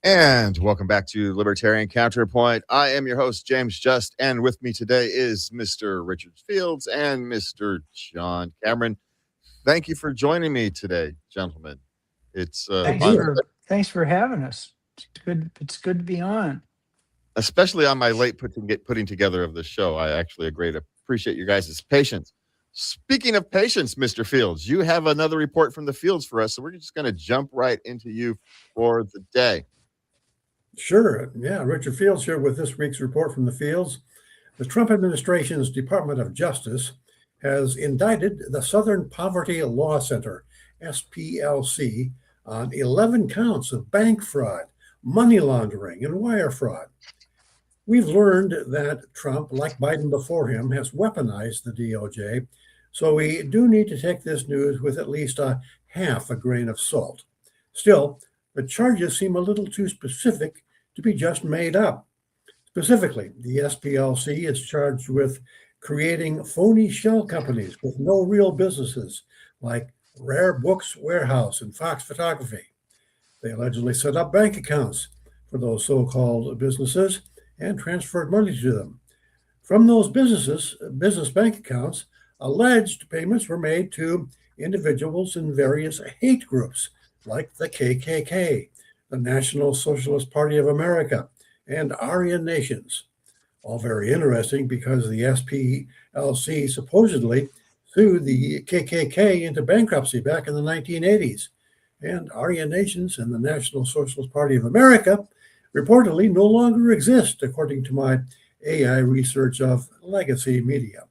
And welcome back to Libertarian Counterpoint. I am your host, James Just, and with me today is Mr. Richard Fields and Mr. John Cameron. Thank you for joining me today, gentlemen. It's Thanks on, for thanks for having us. It's good to be on. especially on my late putting together of the show. I actually appreciate you guys' patience. Speaking of patience, Mr. Fields, you have another report from the fields for us, so we're just going to jump right into you for the day. Sure. Yeah, Richard Fields here with this week's report from the fields. The Trump administration's Department of Justice has indicted the Southern Poverty Law Center, SPLC, on 11 counts of bank fraud, money laundering, and wire fraud. We've learned that Trump, like Biden before him, has weaponized the DOJ, so we do need to take this news with at least a half a grain of salt. Still, the charges seem a little too specific to be just made up. Specifically, the SPLC is charged with creating phony shell companies with no real businesses, like Rare Books Warehouse and Fox Photography. They allegedly set up bank accounts for those so-called businesses and transferred money to them. From those business bank accounts, alleged payments were made to individuals in various hate groups like the KKK, the National Socialist Party of America, and Aryan nations. All very interesting because the SPLC supposedly sued the KKK into bankruptcy back in the 1980s. And Aryan nations and the National Socialist Party of America reportedly no longer exist, according to my AI research of legacy media.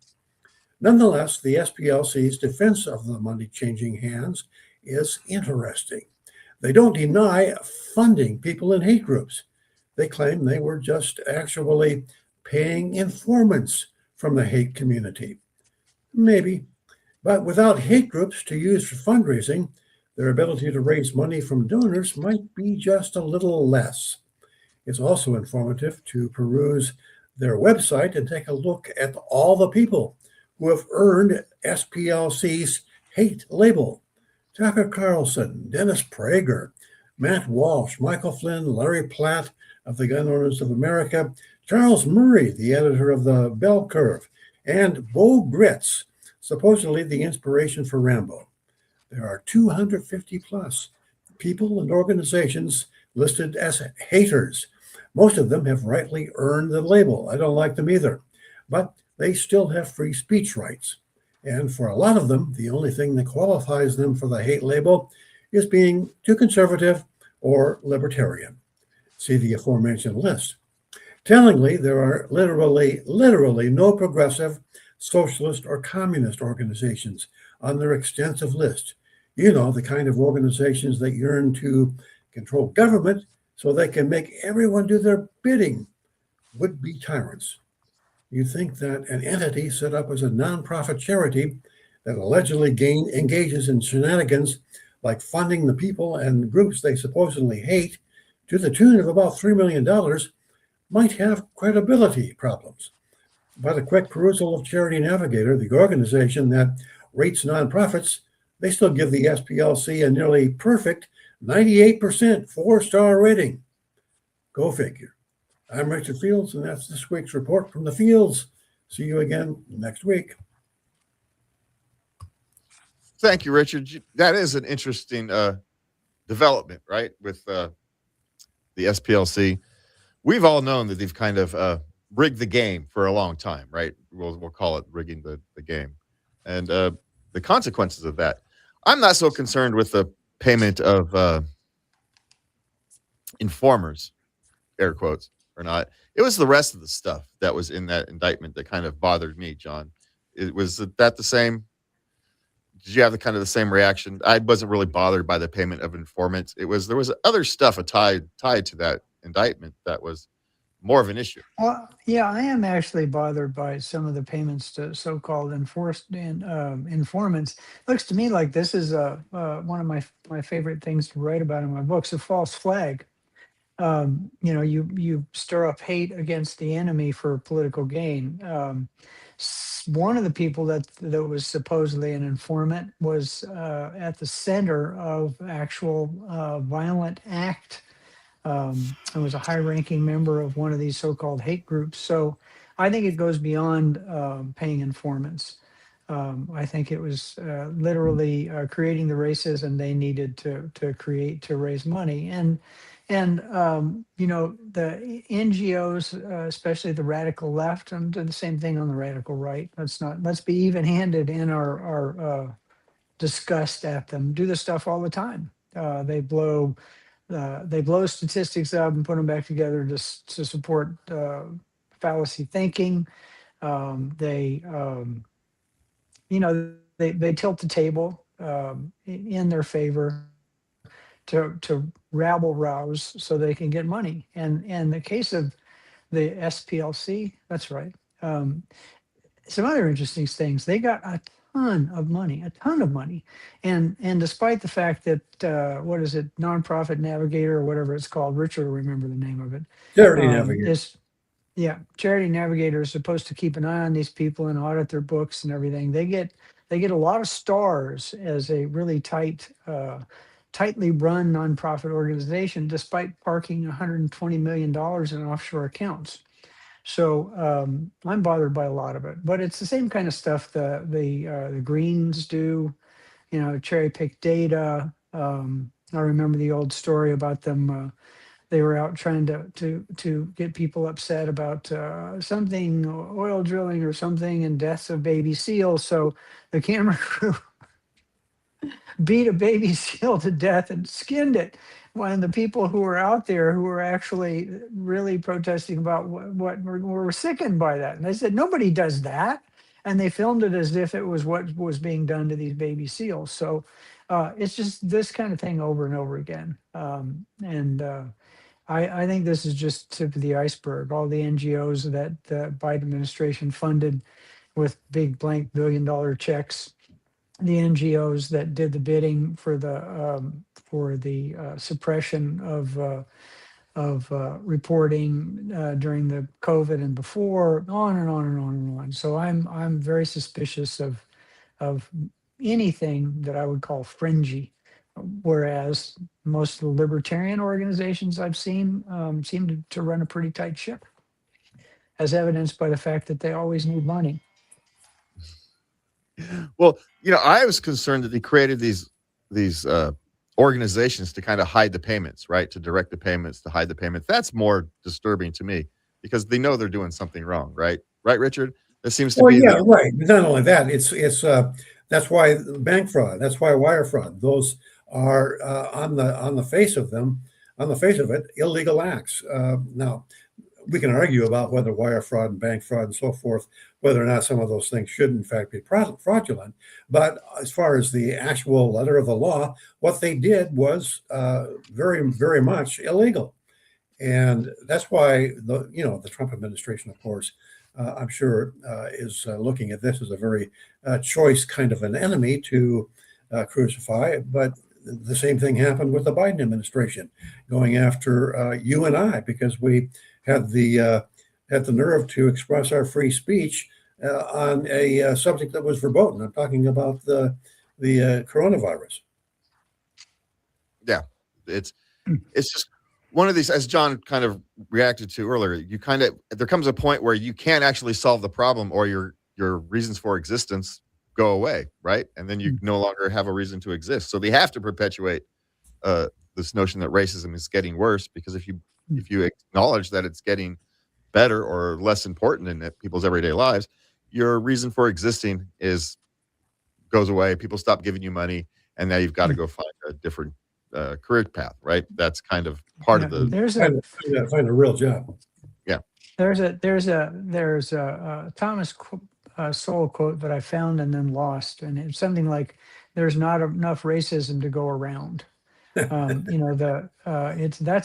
Nonetheless, the SPLC's defense of the money changing hands is interesting. They don't deny funding people in hate groups. They claim they were just actually paying informants from the hate community. Maybe, but without hate groups to use for fundraising, their ability to raise money from donors might be just a little less. It's also informative to peruse their website and take a look at all the people who have earned SPLC's hate label. Tucker Carlson, Dennis Prager, Matt Walsh, Michael Flynn, Larry Platt of the Gun Owners of America, Charles Murray, the editor of the Bell Curve, and Bo Gritz, supposedly the inspiration for Rambo. There are 250 plus people and organizations listed as haters. Most of them have rightly earned the label. I don't like them either, but they still have free speech rights. And for a lot of them, the only thing that qualifies them for the hate label is being too conservative or libertarian. See the aforementioned list. Tellingly, there are literally no progressive, socialist, or communist organizations on their extensive list. You know, the kind of organizations that yearn to control government so they can make everyone do their bidding, would-be tyrants. You think that an entity set up as a nonprofit charity that allegedly engages in shenanigans like funding the people and groups they supposedly hate to the tune of about $3 million might have credibility problems. But a quick perusal of Charity Navigator, the organization that rates nonprofits, they still give the SPLC a nearly perfect 98% four-star rating. Go figure. I'm Richard Fields, and that's this week's report from the fields. See you again next week. Thank you, Richard. That is an interesting development, right? With the SPLC. We've all known that they've kind of rigged the game for a long time, right? We'll call it rigging the game. And the consequences of that. I'm not so concerned with the payment of informers, air quotes, or not. It was the rest of the stuff that was in that indictment that kind of bothered me, John. Was that the same? Did you have the same reaction? I wasn't really bothered by the payment of informants. There was other stuff tied to that indictment that was more of an issue. Well, yeah, I am actually bothered by some of the payments to so-called informants. Looks to me like this is one of my favorite things to write about in my books, a false flag. You stir up hate against the enemy for political gain. One of the people that was supposedly an informant was at the center of actual violent act and was a high-ranking member of one of these so-called hate groups. So I think it goes beyond paying informants. I think it was literally creating the racism they needed to create to raise money. And you know, the NGOs, especially the radical left, and do the same thing on the radical right. Let's be even-handed in our disgust at them. Do this stuff all the time. They blow statistics up and put them back together to support fallacy thinking. They you know, they tilt the table in their favor to rabble rouse so they can get money. And in the case of the SPLC, that's right. Some other interesting things. They got a a ton of money, and despite the fact that what is it, nonprofit navigator or whatever it's called, Richard will remember the name of it. Charity navigator. Is Yeah, charity navigator is supposed to keep an eye on these people and audit their books and everything. They get a lot of stars as a really tightly run nonprofit organization, despite parking $120 million in offshore accounts. So I'm bothered by a lot of it, but it's the same kind of stuff the Greens do. You know, cherry pick data. I remember the old story about them. They were out trying to get people upset about something, oil drilling or something, and deaths of baby seals. So the camera crew beat a baby seal to death and skinned it, when the people who were out there who were actually really protesting about what were sickened by that. And they said, nobody does that. And they filmed it as if it was what was being done to these baby seals. So it's just this kind of thing over and over again. I think this is just tip of the iceberg. All the NGOs that the Biden administration funded with big blank $1 billion checks, the NGOs that did the bidding for the suppression of reporting during the COVID and before, on and on and on and on. So I'm very suspicious of anything that I would call fringy, whereas most of the libertarian organizations I've seen seem to run a pretty tight ship, as evidenced by the fact that they always need money. Well, you know, I was concerned that they created these organizations to kind of hide the payments, right? To direct the payments, to hide the payments. That's more disturbing to me because they know they're doing something wrong, right? Right, Richard? That seems to Well, be yeah, the right. But not only that, it's that's why bank fraud, that's why wire fraud. Those are on the face of them, on the face of it, illegal acts. Now, we can argue about whether wire fraud and bank fraud and so forth, whether or not some of those things should in fact be fraudulent. But as far as the actual letter of the law, what they did was very, very much illegal. And that's why the Trump administration, of course, I'm sure is looking at this as a very choice kind of an enemy to crucify. But the same thing happened with the Biden administration, going after you and I because we had the nerve to express our free speech on a subject that was verboten. I'm talking about the coronavirus. yeah. It's just one of these, as John kind of reacted to earlier. There comes a point where you can't actually solve the problem, or your reasons for existence go away, right? And then you no longer have a reason to exist. So they have to perpetuate this notion that racism is getting worse, because if you acknowledge that it's getting better or less important in people's everyday lives, your reason for existing goes away. People stop giving you money, and now you've got to go find a different career path, right? That's kind of part of the. There's Find a real job. Yeah. There's a Thomas Sowell quote that I found and then lost, and it's something like, "There's not enough racism to go around." That's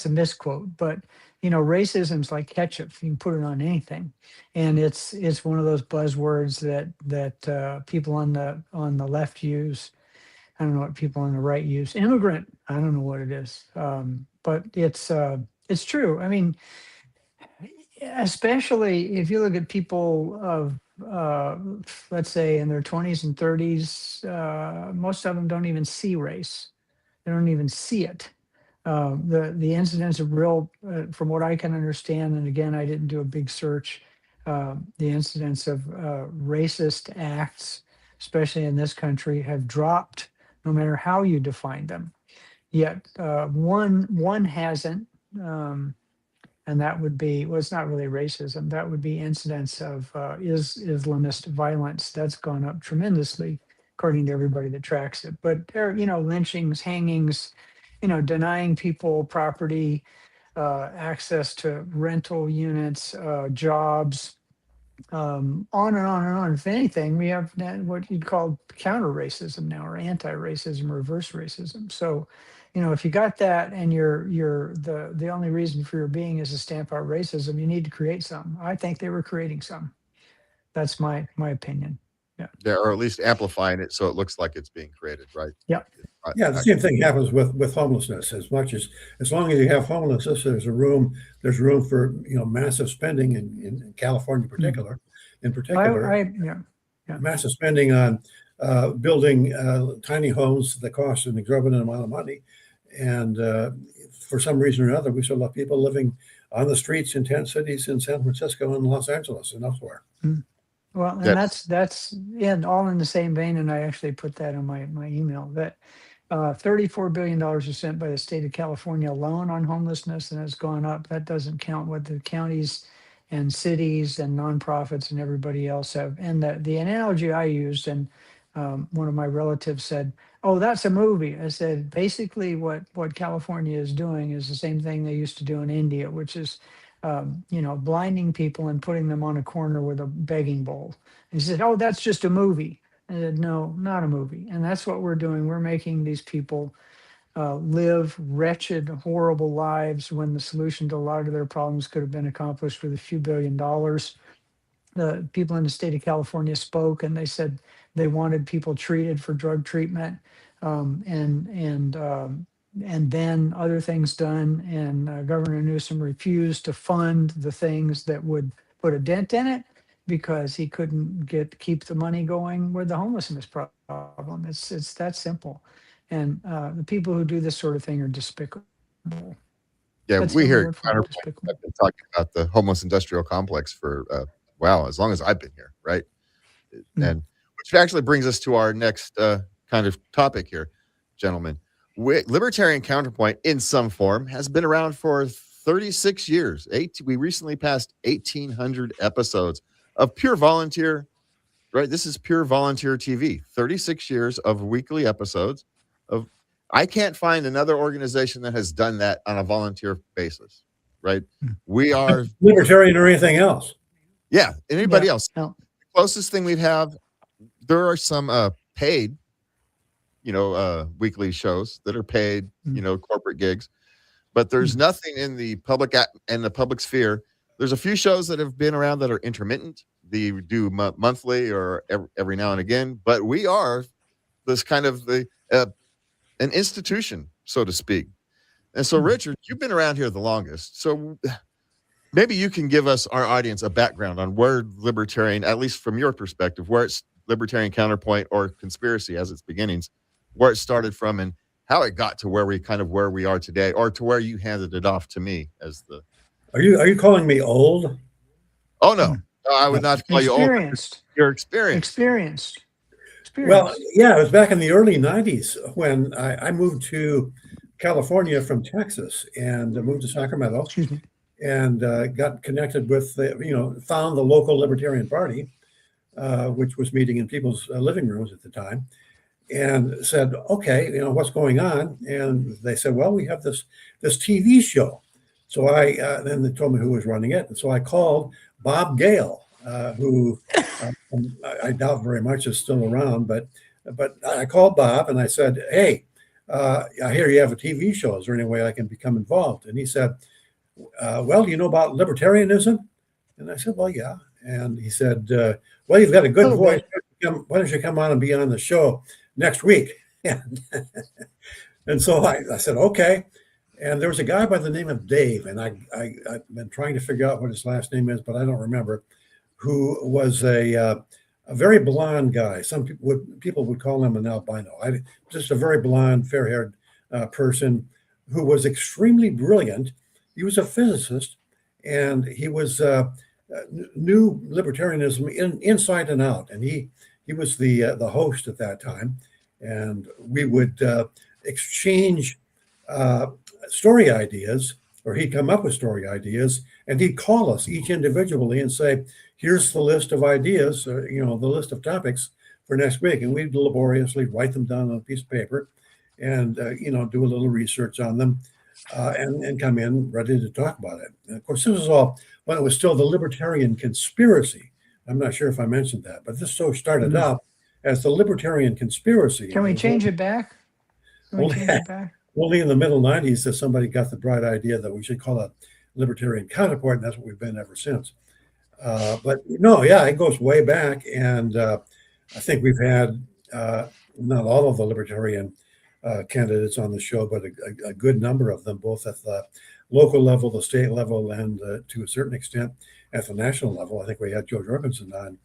a misquote, but racism's like ketchup. You can put it on anything, and it's one of those buzzwords that people on the left use. I don't know what people on the right use. Immigrant, I don't know what it is, but it's true. I mean, especially if you look at people of let's say in their 20s and 30s, most of them don't even see race. They don't even see it. The incidence of real, from what I can understand, and again, I didn't do a big search, the incidence of racist acts, especially in this country, have dropped no matter how you define them. Yet one hasn't, and that would be, well, it's not really racism. That would be incidents of Islamist violence. That's gone up tremendously, according to everybody that tracks it. But there, lynchings, hangings, denying people property, access to rental units, jobs, on and on and on. If anything, we have what you'd call counter racism now, or anti-racism, reverse racism. So, if you got that, and you're the only reason for your being is to stamp out racism, you need to create some. I think they were creating some. That's my opinion. Yeah. Yeah, or at least amplifying it so it looks like it's being created, right? Yep. Yeah, the same thing happens with homelessness. As long as you have homelessness, there's room for massive spending in California in particular, Yeah. massive spending on building tiny homes that cost an exorbitant amount of money, and for some reason or another, we still have people living on the streets in tent cities in San Francisco and Los Angeles and elsewhere. Well, and that's all in the same vein, and I actually put that in my email, that $34 billion is spent by the state of California alone on homelessness, and it's gone up. That doesn't count what the counties and cities and nonprofits and everybody else have. And the analogy I used, and one of my relatives said, "Oh, that's a movie." I said, basically what California is doing is the same thing they used to do in India, which is blinding people and putting them on a corner with a begging bowl. And he said, "Oh, that's just a movie." I said, "No, not a movie." And that's what we're doing. We're making these people live wretched, horrible lives, when the solution to a lot of their problems could have been accomplished with a few $1 billion. The people in the state of California spoke, and they said they wanted people treated for drug treatment, and then other things done. And Governor Newsom refused to fund the things that would put a dent in it, because he couldn't keep the money going with the homelessness problem. It's that simple. And the people who do this sort of thing are despicable. Yeah, That's we the here word at for it, Counterpoint despicable. have been talking about the homeless industrial complex for as long as I've been here, right? And which actually brings us to our next kind of topic here, gentlemen. Libertarian Counterpoint, in some form, has been around for 36 years. We recently passed 1,800 episodes of pure volunteer, right? This is pure volunteer TV. 36 years of weekly episodes of. I can't find another organization that has done that on a volunteer basis, right? We are libertarian or anything else. Yeah, anybody else? No. The closest thing we have, there are some paid, weekly shows that are paid, corporate gigs, but there's nothing in the public and the public sphere. There's a few shows that have been around that are intermittent. They do monthly or every now and again, but we are this kind of an institution, so to speak. And so, Richard, you've been around here the longest, so maybe you can give us, our audience, a background on where Libertarian, at least from your perspective, where it's Libertarian Counterpoint or Conspiracy as its beginnings, where it started from and how it got to where we are today, or to where you handed it off to me as the. Are you calling me old? Oh no, I would not call you old. Experienced. You're experienced. Experienced. Well, yeah, it was back in the early 90s when I moved to California from Texas, and moved to Sacramento. Excuse me. And got connected with, found the local Libertarian Party, which was meeting in people's living rooms at the time, and said, "Okay, what's going on?" And they said, "Well, we have this TV show." So then they told me who was running it, and so I called Bob Gale, who I doubt very much is still around, but I called Bob and I said, "Hey, I hear you have a TV show. Is there any way I can become involved?" And he said, "Well, do you know about libertarianism?" And I said, "Well, yeah." And he said, "Well, you've got a good voice. Why don't you come on and be on the show next week?" And so I said, "Okay." And there was a guy by the name of Dave, and I've been trying to figure out what his last name is, but I don't remember, who was a very blonde guy. Some people would call him an albino. Just a very blonde, fair-haired person who was extremely brilliant. He was a physicist, and he was knew libertarianism inside and out. And he was the host at that time, and we would exchange story ideas, or he'd come up with story ideas, and he'd call us each individually and say, "Here's the list of ideas, the list of topics for next week," and we'd laboriously write them down on a piece of paper, and do a little research on them, and come in ready to talk about it. And of course, this was all when it was still the Libertarian Conspiracy. I'm not sure if I mentioned that, but this show started out as the Libertarian Conspiracy. Can we change it back? Can we change it back? Only in the middle 90s that somebody got the bright idea that we should call it Libertarian Counterpoint, and that's what we've been ever since. But no, yeah, it goes way back, and I think we've had not all of the Libertarian candidates on the show, but a good number of them, both at the local level, the state level, and to a certain extent at the national level. I think we had Joe Jorgensen on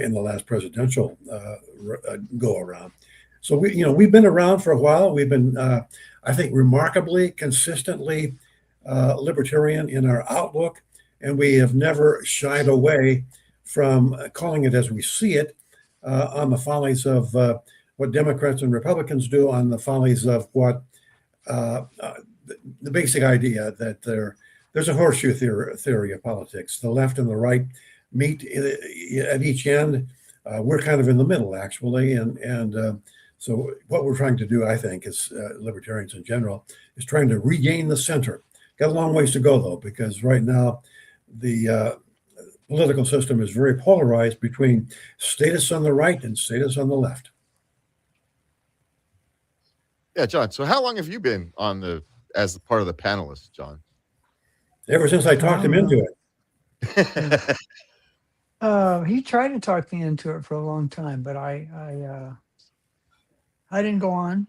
in the last presidential go around. So we've been around for a while. We've been, I think, remarkably consistently libertarian in our outlook, and we have never shied away from calling it as we see it, on the follies of what Democrats and Republicans do, on the follies of what the basic idea that there's a horseshoe theory of politics. The left and the right meet at each end. We're kind of in the middle, actually, and so what we're trying to do, I think, as libertarians in general, is trying to regain the center. Got a long ways to go, though, because right now the political system is very polarized between statists on the right and statists on the left. Yeah, John. So how long have you been as part of the panelists, John? Ever since I talked him into it. He tried to talk me into it for a long time, but I didn't go on.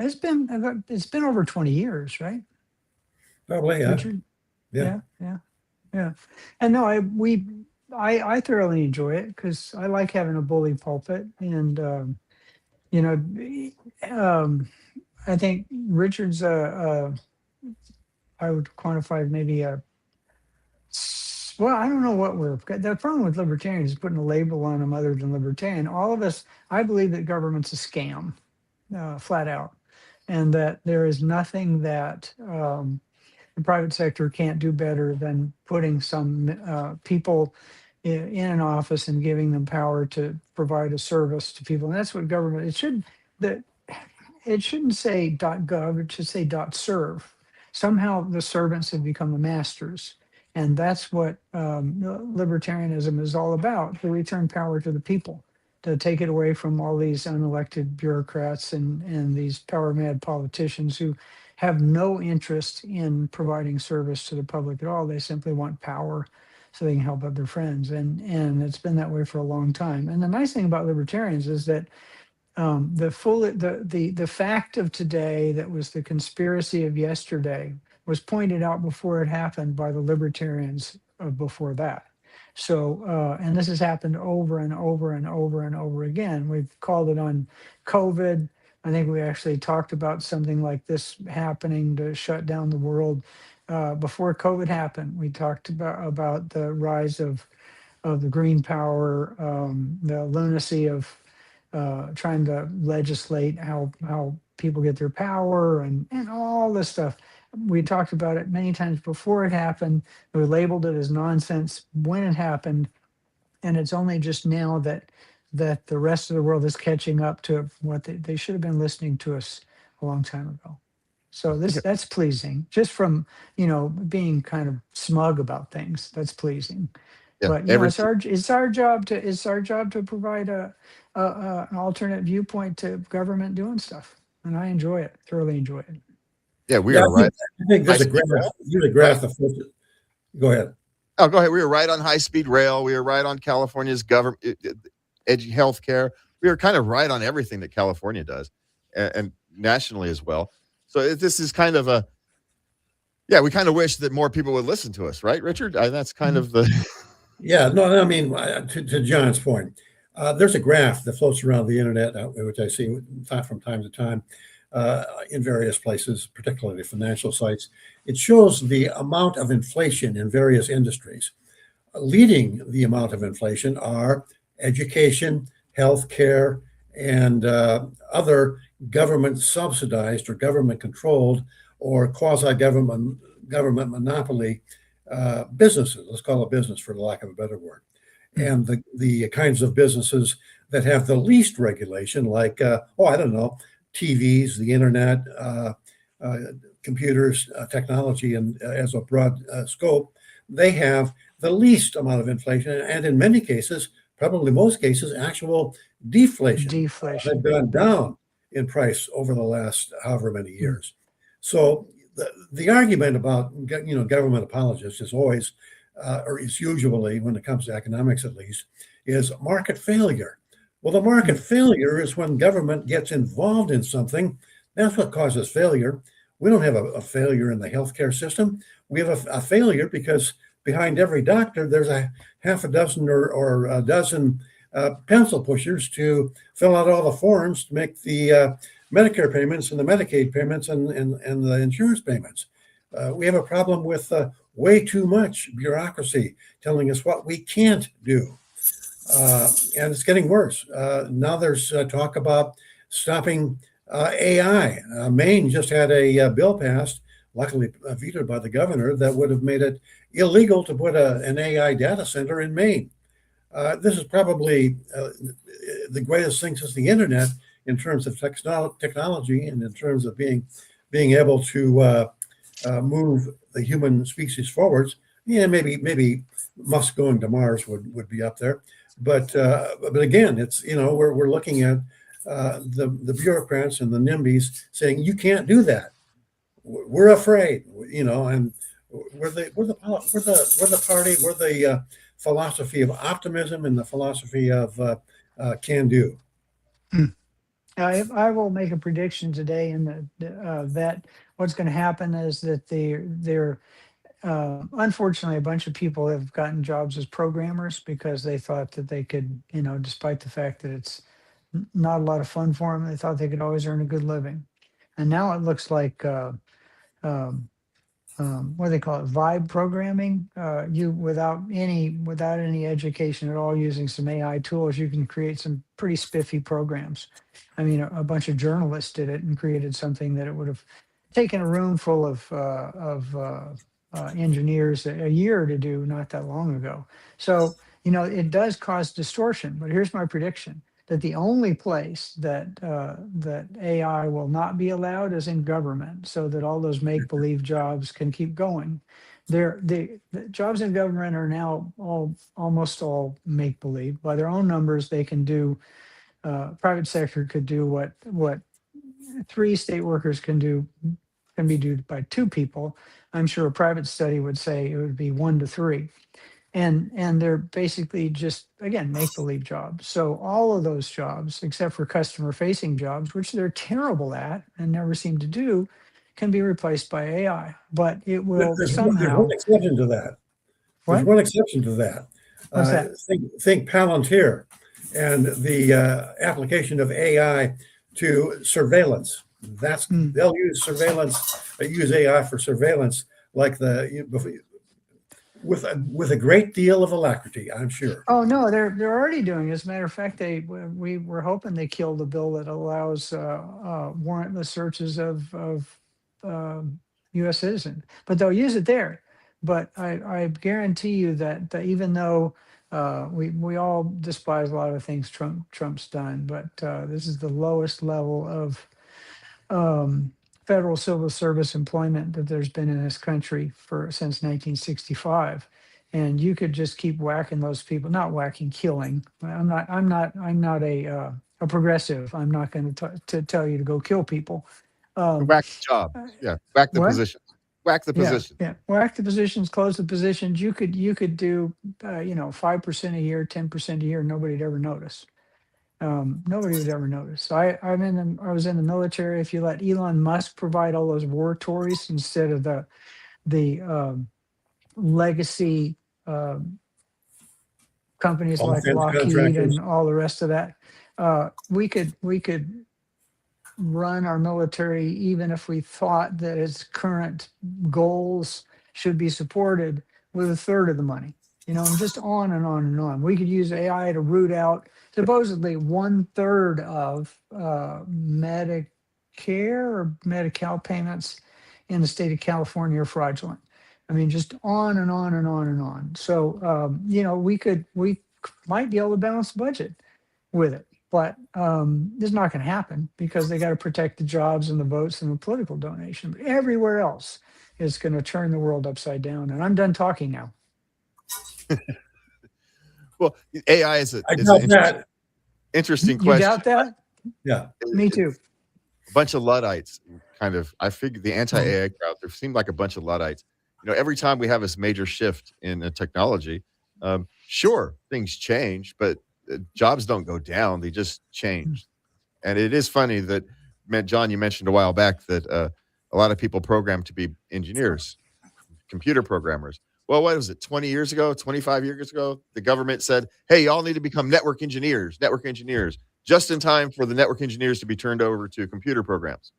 It's been over 20 years, right? Probably, yeah. Richard? Yeah. And no, I thoroughly enjoy it because I like having a bully pulpit, and I think Richard's I would quantify maybe well, I don't know what the problem with libertarians is putting a label on them other than libertarian. All of us, I believe that government's a scam, flat out, and that there is nothing that the private sector can't do better than putting some people in an office and giving them power to provide a service to people. And that's what government, it shouldn't say .gov, it should say .serve. Somehow the servants have become the masters. And that's what libertarianism is all about, to return power to the people, to take it away from all these unelected bureaucrats and these power mad politicians who have no interest in providing service to the public at all. They simply want power so they can help out their friends. And it's been that way for a long time. And the nice thing about libertarians is that the fact of today that was the conspiracy of yesterday was pointed out before it happened by the libertarians before that. So, and this has happened over and over and over and over again. We've called it on COVID. I think we actually talked about something like this happening to shut down the world before COVID happened. We talked about the rise of the green power, the lunacy of trying to legislate how people get their power and all this stuff. We talked about it many times before it happened. We labeled it as nonsense when it happened, and it's only just now that the rest of the world is catching up to what they should have been listening to us a long time ago. So that's pleasing, just from being kind of smug about things. That's pleasing. Yeah, but it's our job to provide an alternate viewpoint to government doing stuff, and I enjoy it, thoroughly enjoy it. Yeah, we are right. I think there's a graph. Go ahead. Oh, go ahead. We were right on high-speed rail. We were right on California's government, health care. We were kind of right on everything that California does, and nationally as well. So this is kind of we kind of wish that more people would listen to us, right, Richard? That's kind of the... Yeah, no, I mean, to John's point, there's a graph that floats around the internet, which I see from time to time, in various places, particularly financial sites. It shows the amount of inflation in various industries. Leading the amount of inflation are education, healthcare, and other government subsidized or government controlled or quasi government monopoly businesses. Let's call it business for the lack of a better word. And the kinds of businesses that have the least regulation, like I don't know, TVs, the internet, computers, technology, and as a broad scope, they have the least amount of inflation, and in many cases, probably most cases, actual deflation. Deflation. They've gone down in price over the last however many years. So the argument about government apologists is always, or is usually, when it comes to economics at least, is market failure. Well, the market failure is when government gets involved in something. That's what causes failure. We don't have a failure in the healthcare system. We have a failure because behind every doctor, there's a half a dozen or a dozen pencil pushers to fill out all the forms to make the Medicare payments and the Medicaid payments and the insurance payments. We have a problem with way too much bureaucracy telling us what we can't do. And it's getting worse. Now there's talk about stopping AI. Maine just had a bill passed, luckily vetoed by the governor, that would have made it illegal to put an AI data center in Maine. This is probably the greatest thing since the internet in terms of technology and in terms of being able to move the human species forwards. Yeah, maybe Musk going to Mars would be up there, but again, it's we're looking at the bureaucrats and the NIMBYs saying you can't do that. We're afraid, and we're the party, we're the philosophy of optimism and the philosophy of can do. I will make a prediction today in that what's going to happen is that they're unfortunately, a bunch of people have gotten jobs as programmers because they thought that they could, despite the fact that it's not a lot of fun for them, they thought they could always earn a good living. And now it looks like, what do they call it? Vibe programming. You without any education at all, using some AI tools, you can create some pretty spiffy programs. I mean, a bunch of journalists did it and created something that it would have taken a room full of engineers a year to do not that long ago. So, it does cause distortion. But here's my prediction: that the only place that AI will not be allowed is in government, so that all those make-believe jobs can keep going. The jobs in government are now almost all make-believe. By their own numbers, they can do. Private sector could do what 3 state workers can be done by 2 people. I'm sure a private study would say it would be 1 to 3. And they're basically just, again, make-believe jobs. So all of those jobs, except for customer-facing jobs, which they're terrible at and never seem to do, can be replaced by AI. But it will There's somehow. one exception to that. What? There's one exception to that. What's that? Think Palantir and the application of AI to surveillance. They'll use AI for surveillance, like with a great deal of alacrity, I'm sure. Oh no, they're already doing it. As a matter of fact, we were hoping they killed a bill that allows warrantless searches of U.S. citizens, but they'll use it there. But I guarantee you that even though we all despise a lot of things Trump's done, but this is the lowest level of federal civil service employment that there's been in this country since 1965. And you could just keep whacking those people, not whacking, killing. I'm not a progressive. I'm not going to tell you to go kill people. Whack the job. Yeah. Whack the What? position. Whack the position. Yeah. Whack the positions, close the positions. You could do 5% a year, 10% a year. Nobody'd ever notice. Nobody would ever notice. So I was in the military. If you let Elon Musk provide all those war toys instead of the legacy companies All like defense Lockheed contractors. and all the rest of that, we could run our military, even if we thought that its current goals should be supported, with a third of the money. And just on and on and on. We could use AI to root out supposedly 1/3 of Medicare or Medi-Cal payments in the state of California are fraudulent. I mean, just on and on and on and on. So, we might be able to balance the budget with it, but it's not going to happen because they got to protect the jobs and the votes and the political donation. But everywhere else is going to turn the world upside down. And I'm done talking now. Well, AI is I an doubt that. interesting You question. doubt that? Yeah. Me too. A bunch of Luddites, kind of. I figured the anti-AI crowd, there seemed like a bunch of Luddites. Every time we have this major shift in technology, sure, things change, but jobs don't go down; they just change. And it is funny that, John, you mentioned a while back that a lot of people programmed to be engineers, computer programmers. Well, what was it, 20 years ago, 25 years ago? The government said, hey, y'all need to become network engineers, just in time for the network engineers to be turned over to computer programs.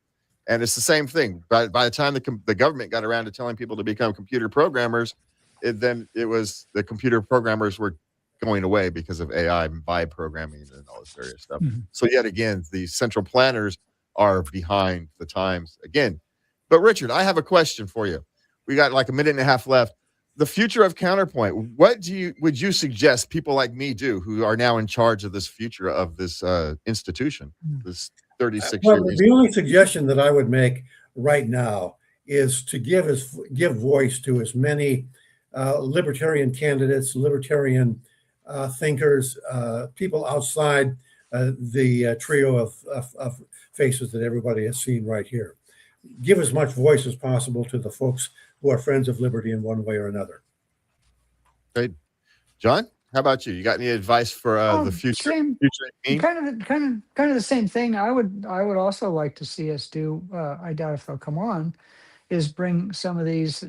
And it's the same thing. By the time the government got around to telling people to become computer programmers, it was the computer programmers were going away because of AI and vibe programming and all this various stuff. Mhm. So yet again, the central planners are behind the times again. But Richard, I have a question for you. We got like a minute and a half left. The future of Counterpoint. What would you suggest people like me do who are now in charge of this future of this institution, this 36 Well, years? the only suggestion that I would make right now is to give voice to as many libertarian candidates, libertarian thinkers, people outside the trio of faces that everybody has seen right here. Give as much voice as possible to the folks who are friends of liberty in one way or another. Great. John, how about you? You got any advice for the future? Same, future kind of the same thing. I would also like to see us do. I doubt if they'll come on. Is bring some of these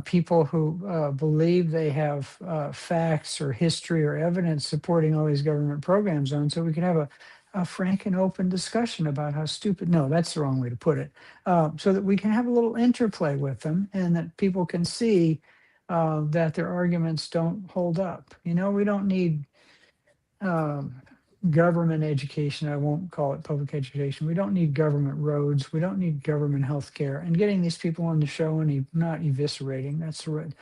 people who believe they have facts or history or evidence supporting all these government programs on, so we can have a frank and open discussion about how stupid. No, that's the wrong way to put it. So that we can have a little interplay with them, and that people can see that their arguments don't hold up. We don't need government education. I won't call it public education. We don't need government roads. We don't need government health care. And getting these people on the show and not eviscerating, that's the right,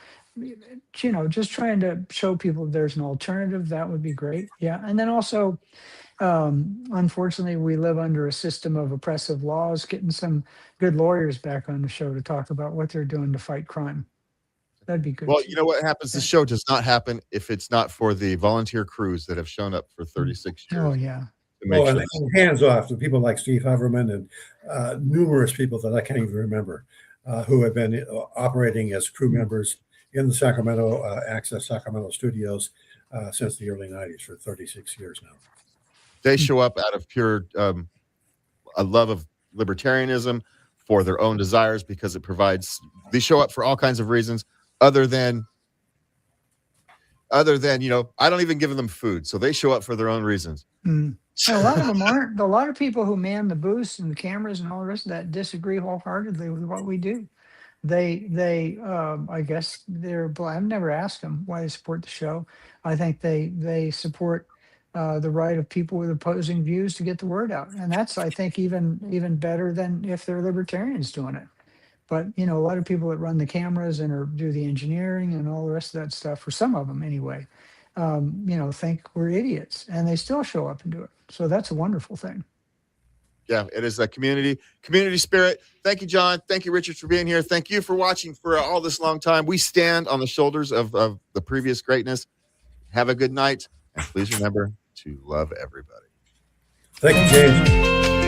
just trying to show people there's an alternative. That would be great. Yeah. And then also, unfortunately, we live under a system of oppressive laws. Getting some good lawyers back on the show to talk about what they're doing to fight crime. That'd be good. Well, you know what happens? The show does not happen if it's not for the volunteer crews that have shown up for 36 years. Oh, yeah. And hands off to people like Steve Haverman and numerous people that I can't even remember who have been operating as crew members in the Sacramento Access Sacramento studios since the early 90s for 36 years now. They show up out of pure a love of libertarianism, for their own desires, because it provides. They show up for all kinds of reasons other than I don't even give them food, so they show up for their own reasons. A lot of them aren't. A lot of people who man the booths and the cameras and all the rest of that disagree wholeheartedly with what we do. They I guess I've never asked them why they support the show. I think they support the right of people with opposing views to get the word out, and that's, I think, even better than if they're libertarians doing it. But a lot of people that run the cameras and do the engineering and all the rest of that stuff, for some of them anyway, think we're idiots, and they still show up and do it. So that's a wonderful thing. Yeah, it is a community spirit. Thank you, John. Thank you, Richard, for being here. Thank you for watching for all this long time. We stand on the shoulders of the previous greatness. Have a good night, and please remember to love everybody. Thank you, James.